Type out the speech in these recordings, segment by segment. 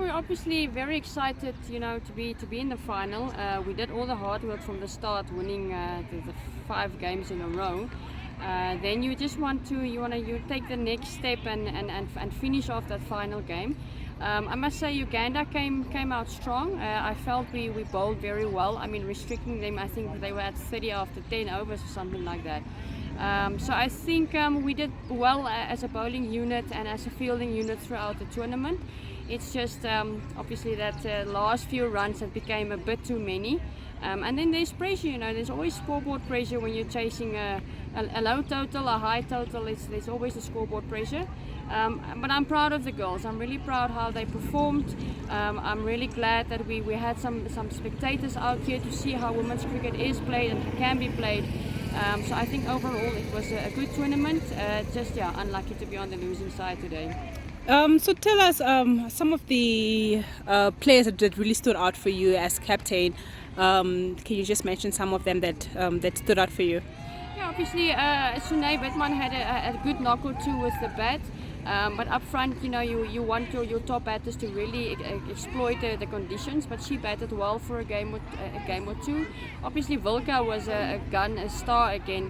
we're obviously very excited, to be in the final. We did all the hard work from the start, winning the 5 games in a row. Then you just you take the next step and finish off that final game. I must say Uganda came out strong. I felt we bowled very well. I mean, restricting them, I think they were at 30 after 10 overs or something like that. So I think we did well as a bowling unit and as a fielding unit throughout the tournament. It's just obviously that last few runs that became a bit too many. And then there's pressure, there's always scoreboard pressure when you're chasing a low total, a high total. There's always a scoreboard pressure. But I'm proud of the girls. I'm really proud how they performed. I'm really glad that we had some spectators out here to see how women's cricket is played and can be played. So I think overall it was a good tournament. Just unlucky to be on the losing side today. So tell us some of the players that really stood out for you as captain. Can you just mention some of them that stood out for you? Yeah, obviously Sunay Bedman had a good knock or two with the bat. But up front, you want your top batters to really exploit the conditions. But she batted well for a game or two. Obviously, Vilka was a star again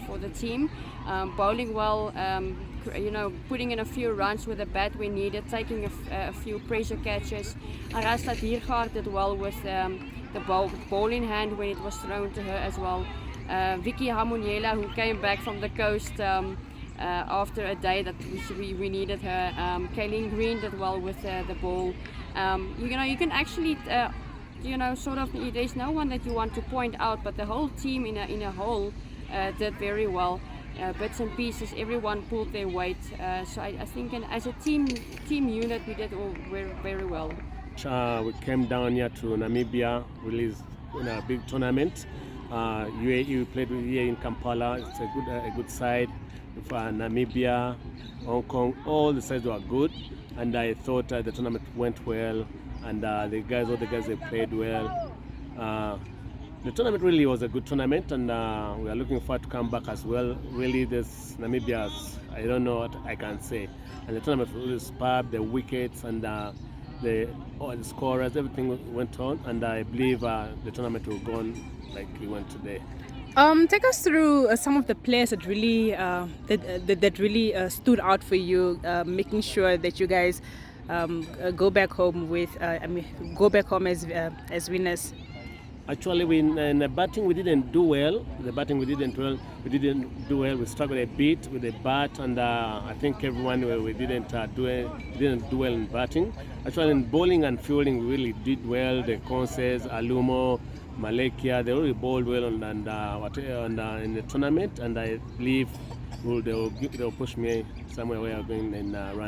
for the team, bowling well. Putting in a few runs with the bat we needed, taking a few pressure catches. Arasta Diergaard did well with the ball in hand when it was thrown to her as well. Vicky Hamuniela, who came back from the coast after a day that we needed her. Kayleen Green did well with the ball. You can actually, there's no one that you want to point out, but the whole team in a whole did very well. Bits and pieces, everyone pulled their weight. So I think as a team unit, we did all very, very well. We came down here to Namibia, released in a big tournament. UAE played here in Kampala. It's a good side. For Namibia, Hong Kong, all the sides were good, and I thought the tournament went well, and all the guys they played well. The tournament really was a good tournament, and we are looking forward to come back as well. Really, this Namibia, I don't know what I can say. And the tournament was really superb. The wickets and the scorers, everything went on, and I believe the tournament will go on like it went today. Take us through some of the players that really that really stood out for you, making sure that you guys go back home as winners. Actually, in the batting we didn't do well. We didn't do well. We struggled a bit with the bat, and I think everyone we didn't do well in batting. Actually, in bowling and fielding, we really did well. The Conces, Alumo, Malekia, they really bowled well in the tournament, and I believe they'll push me somewhere where I'm going and run.